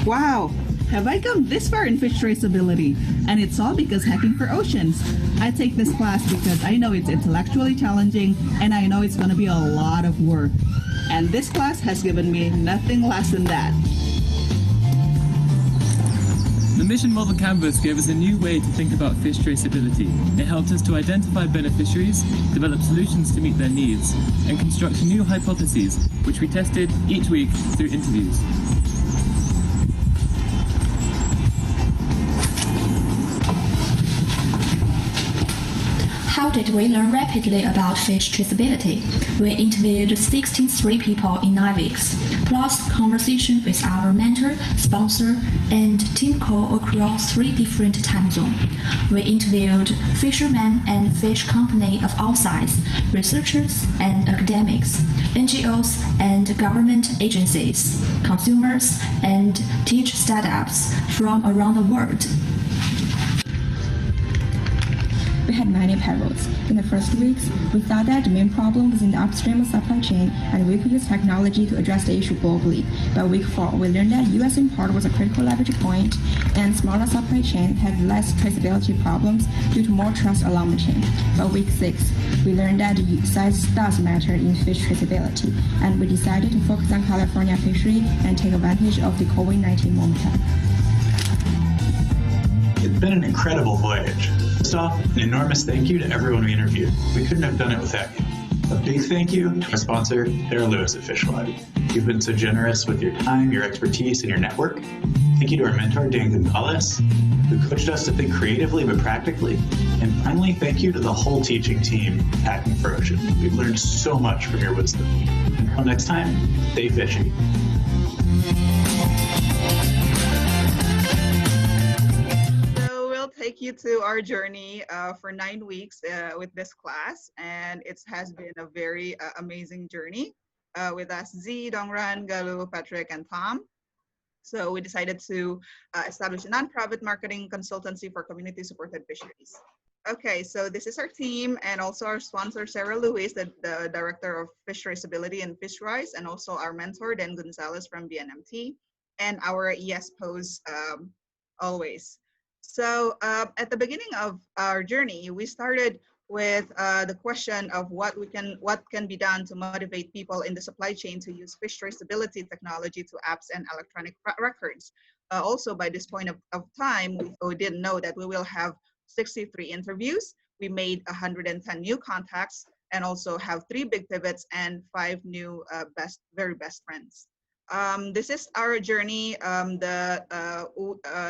Wow, have I come this far in fish traceability? And it's all because Hacking for Oceans. I take this class because I know it's intellectually challenging and I know it's going to be a lot of work. And this class has given me nothing less than that. The Mission Model Canvas gave us a new way to think about fish traceability. It helped us to identify beneficiaries, develop solutions to meet their needs, and construct new hypotheses, which we tested each week through interviews. How did we learn rapidly about fish traceability? We interviewed 63 people in 9 weeks, plus conversation with our mentor, sponsor, and team call across 3 different time zones. We interviewed fishermen and fish companies of all sizes, researchers and academics, NGOs and government agencies, consumers, and teach startups from around the world. We had many pivots. In the first weeks, we thought that the main problem was in the upstream supply chain, and we could use technology to address the issue globally. By week 4, we learned that U.S. import was a critical leverage point, and smaller supply chains had less traceability problems due to more trust along the chain. By week 6, we learned that size does matter in fish traceability, and we decided to focus on California fishery and take advantage of the COVID-19 momentum. It's been an incredible voyage. First off, an enormous thank you to everyone we interviewed. We couldn't have done it without you. A big thank you to our sponsor, Sarah Lewis at FishLab. You've been so generous with your time, your expertise, and your network. Thank you to our mentor, Dan Gonzalez, who coached us to think creatively but practically. And finally, thank you to the whole teaching team at Hacking for Oceans. We've learned so much from your wisdom. Until next time, stay fishy. Take you to our journey for 9 weeks with this class, and it has been a very amazing journey with us, Z, Dongran, Galu, Patrick, and Tom. So we decided to establish a nonprofit marketing consultancy for community-supported fisheries. Okay, so this is our team, and also our sponsor, Sarah Lewis, the Director of Fish Traceability and Fishwise, and also our mentor, Dan Gonzalez from BNMT, and our ES POS always. So at the beginning of our journey, we started with the question of what can be done to motivate people in the supply chain to use fish traceability technology to apps and electronic records. Also, by this point of time, we didn't know that we will have 63 interviews. We made 110 new contacts, and also have 3 big pivots and 5 new very best friends. This is our journey. The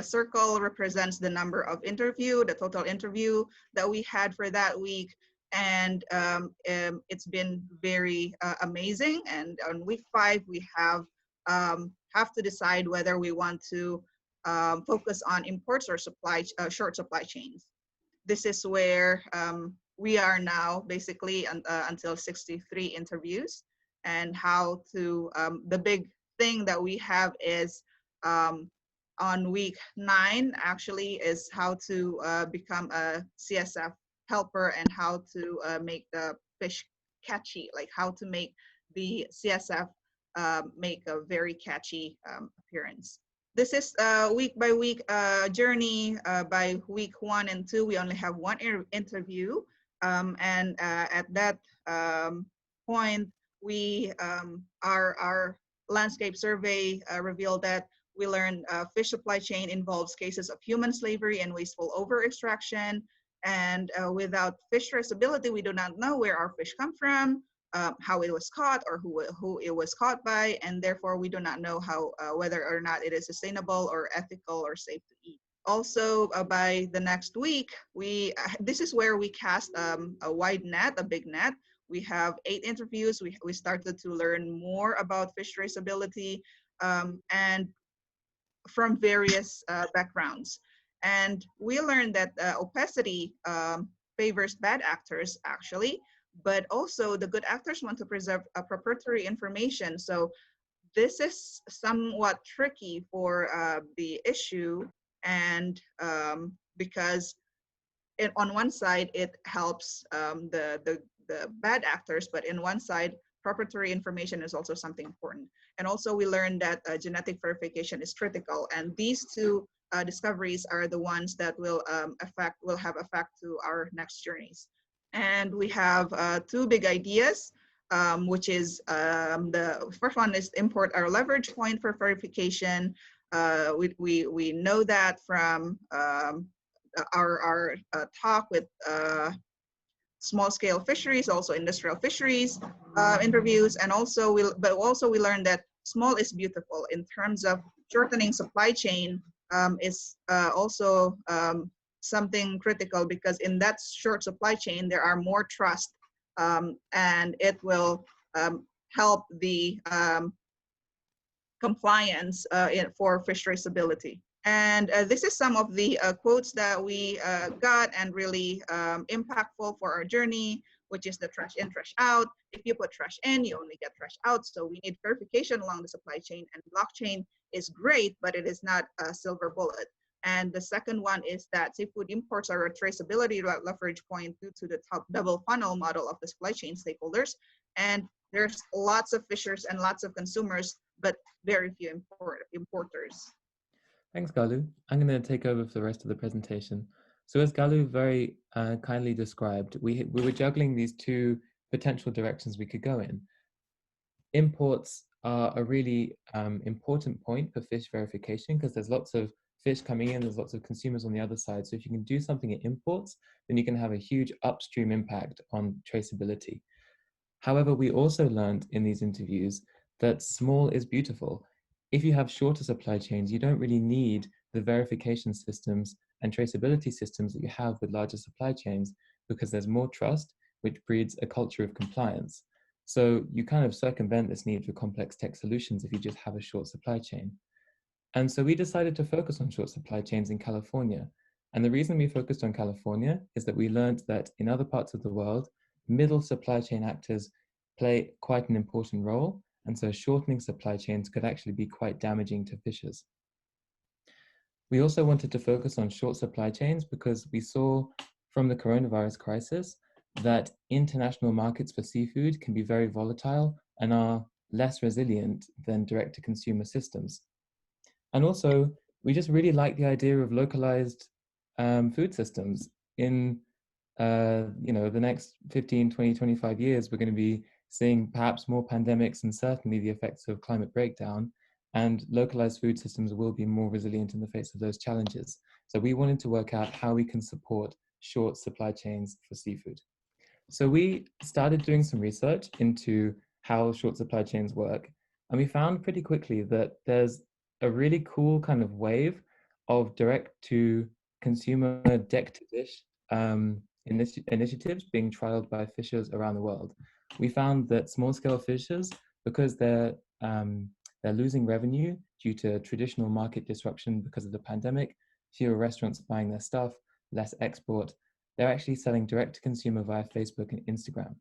circle represents the number of interview, the total interview that we had for that week. And it's been very amazing. And on week 5, we have to decide whether we want to focus on imports or short supply chains. This is where we are now, basically until 63 interviews, and how to, the big thing that we have is on week 9 actually is how to become a CSF helper, and how to make the fish catchy, like how to make the CSF make a very catchy appearance. This is week by week journey. By week 1 and 2, we only have 1 interview, and at that point, we our landscape survey revealed that we learned fish supply chain involves cases of human slavery and wasteful over extraction. And without fish traceability, we do not know where our fish come from, how it was caught, or who it was caught by, and therefore we do not know how whether or not it is sustainable or ethical or safe to eat. Also, by the next week, this is where we cast a wide net, a big net. We have 8 interviews. We started to learn more about fish traceability and from various backgrounds. And we learned that opacity favors bad actors, actually, but also the good actors want to preserve proprietary information. So this is somewhat tricky for the issue, and because on one side it helps the bad actors, but in one side proprietary information is also something important. And also we learned that genetic verification is critical, and these two discoveries are the ones that will have effect to our next journeys. And we have two big ideas, which is the first one is import our leverage point for verification. We know that from our talk with small scale fisheries, also industrial fisheries interviews, and also we learned that small is beautiful in terms of shortening supply chain is also something critical, because in that short supply chain there are more trust, and it will help the compliance for fish traceability. And this is some of the quotes that we got and really impactful for our journey, which is the trash in, trash out. If you put trash in, you only get trash out. So we need verification along the supply chain, and blockchain is great, but it is not a silver bullet. And the second one is that seafood imports are a traceability leverage point due to the top double funnel model of the supply chain stakeholders. And there's lots of fishers and lots of consumers, but very few importers. Thanks, Galu. I'm going to take over for the rest of the presentation. So as Galu very kindly described, we were juggling these two potential directions we could go in. Imports are a really important point for fish verification, because there's lots of fish coming in, there's lots of consumers on the other side. So if you can do something at imports, then you can have a huge upstream impact on traceability. However, we also learned in these interviews that small is beautiful. If you have shorter supply chains, you don't really need the verification systems and traceability systems that you have with larger supply chains, because there's more trust, which breeds a culture of compliance. So you kind of circumvent this need for complex tech solutions if you just have a short supply chain. And so we decided to focus on short supply chains in California. And the reason we focused on California is that we learned that in other parts of the world, middle supply chain actors play quite an important role. And so shortening supply chains could actually be quite damaging to fishers. We also wanted to focus on short supply chains because we saw from the coronavirus crisis that international markets for seafood can be very volatile and are less resilient than direct-to-consumer systems. And also, we just really like the idea of localized food systems. In the next 15, 20, 25 years, we're going to be seeing perhaps more pandemics and certainly the effects of climate breakdown, and localized food systems will be more resilient in the face of those challenges. So we wanted to work out how we can support short supply chains for seafood. So we started doing some research into how short supply chains work, and we found pretty quickly that there's a really cool kind of wave of direct-to-consumer, deck-to-dish initiatives being trialed by fishers around the world. We found that small-scale fishers, because they're losing revenue due to traditional market disruption because of the pandemic, fewer restaurants buying their stuff, less export, they're actually selling direct-to-consumer via Facebook and Instagram.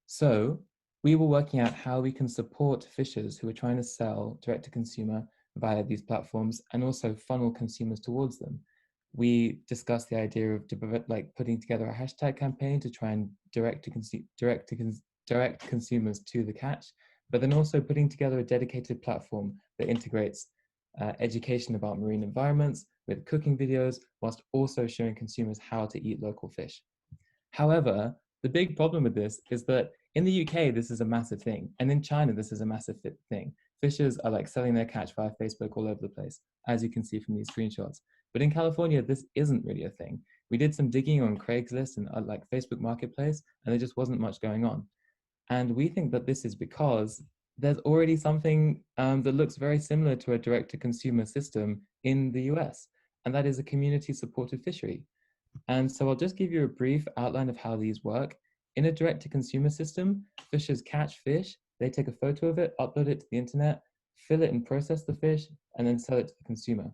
So we were working out how we can support fishers who are trying to sell direct-to-consumer via these platforms and also funnel consumers towards them. We discussed the idea of putting together a hashtag campaign to try and direct consumers to the catch, but then also putting together a dedicated platform that integrates education about marine environments with cooking videos, whilst also showing consumers how to eat local fish. However, the big problem with this is that in the UK, this is a massive thing. And in China, this is a massive thing. Fishers are selling their catch via Facebook all over the place, as you can see from these screenshots. But in California, this isn't really a thing. We did some digging on Craigslist and Facebook Marketplace, and there just wasn't much going on. And we think that this is because there's already something that looks very similar to a direct-to-consumer system in the US, and that is a community-supported fishery. And so I'll just give you a brief outline of how these work. In a direct-to-consumer system, fishers catch fish, they take a photo of it, upload it to the internet, fill it and process the fish, and then sell it to the consumer.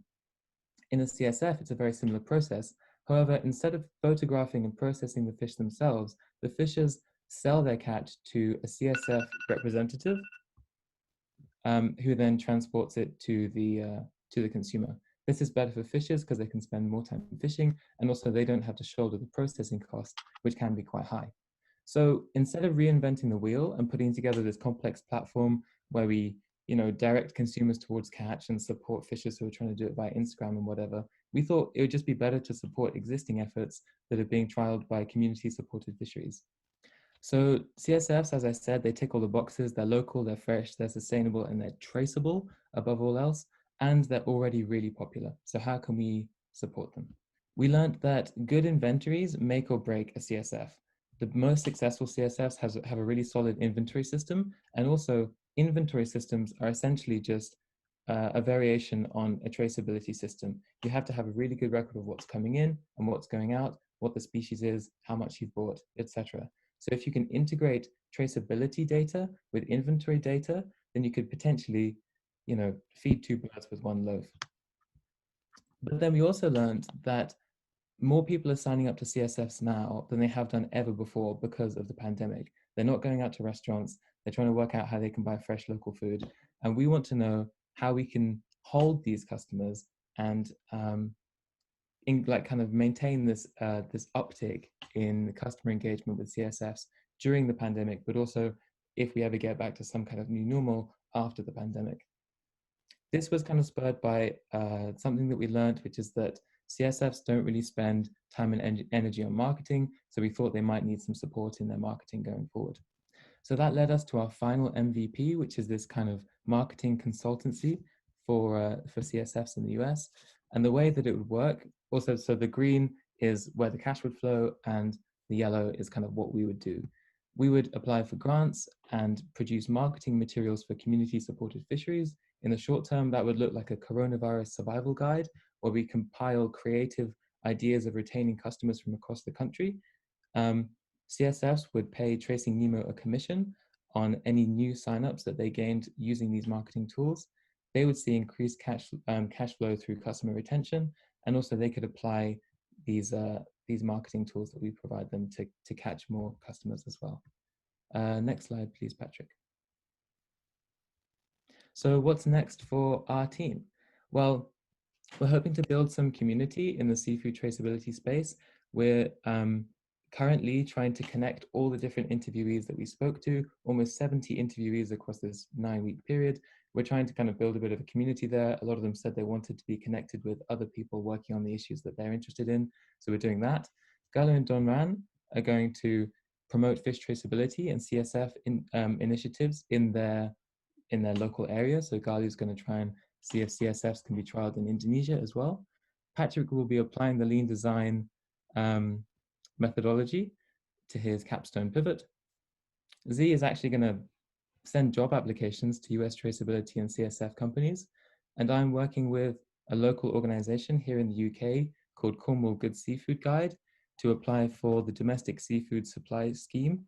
In a CSF, it's a very similar process. However, instead of photographing and processing the fish themselves, the fishers sell their catch to a CSF representative, who then transports it to the consumer. This is better for fishers because they can spend more time fishing, and also they don't have to shoulder the processing cost, which can be quite high. So instead of reinventing the wheel and putting together this complex platform where we, direct consumers towards catch and support fishers who are trying to do it via Instagram and whatever, we thought it would just be better to support existing efforts that are being trialed by community-supported fisheries. So CSFs, as I said, they tick all the boxes. They're local, they're fresh, they're sustainable, and they're traceable above all else. And they're already really popular. So how can we support them? We learned that good inventories make or break a CSF. The most successful CSFs have a really solid inventory system, and also inventory systems are essentially just a variation on a traceability system. You have to have a really good record of what's coming in and what's going out, what the species is, how much you've bought, etc. So if you can integrate traceability data with inventory data, then you could potentially, feed two birds with one loaf. But then we also learned that more people are signing up to CSFs now than they have done ever before because of the pandemic. They're not going out to restaurants. They're trying to work out how they can buy fresh local food. And we want to know how we can hold these customers and kind of maintain this this uptick in customer engagement with CSFs during the pandemic, but also if we ever get back to some kind of new normal after the pandemic. This was kind of spurred by something that we learned, which is that CSFs don't really spend time and energy on marketing, so we thought they might need some support in their marketing going forward. So that led us to our final MVP, which is this kind of marketing consultancy for CSFs in the US. And the way that it would work, also, so the green is where the cash would flow, and the yellow is kind of what we would do. We would apply for grants and produce marketing materials for community-supported fisheries. In the short term, that would look like a coronavirus survival guide, where we compile creative ideas of retaining customers from across the country. CSFs would pay FindingNemo a commission on any new signups that they gained using these marketing tools. They would see increased cash flow through customer retention, and also they could apply these marketing tools that we provide them to catch more customers as well. Next slide, please, Patrick. So what's next for our team? Well, we're hoping to build some community in the seafood traceability space. We're currently trying to connect all the different interviewees that we spoke to, almost 70 interviewees across this 9-week period. We're trying to kind of build a bit of a community there. A lot of them said they wanted to be connected with other people working on the issues that they're interested in. So we're doing that. Galo and Donran are going to promote fish traceability and CSF initiatives in their local area. So Galo is going to try and see if CSFs can be trialed in Indonesia as well. Patrick will be applying the lean design methodology to his capstone pivot. Z is actually going to send job applications to US traceability and CSF companies. And I'm working with a local organization here in the UK called Cornwall Good Seafood Guide to apply for the Domestic Seafood Supply Scheme,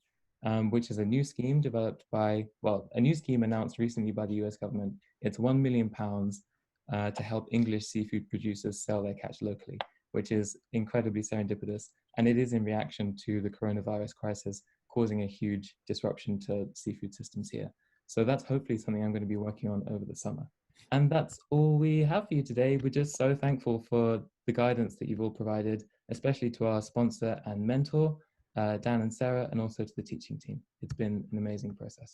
which is a new scheme developed by, a new scheme announced recently by the US government. It's £1 million to help English seafood producers sell their catch locally, which is incredibly serendipitous. And it is in reaction to the coronavirus crisis causing a huge disruption to seafood systems here. So that's hopefully something I'm going to be working on over the summer. And that's all we have for you today. We're just so thankful for the guidance that you've all provided, especially to our sponsor and mentor, Dan and Sarah, and also to the teaching team. It's been an amazing process.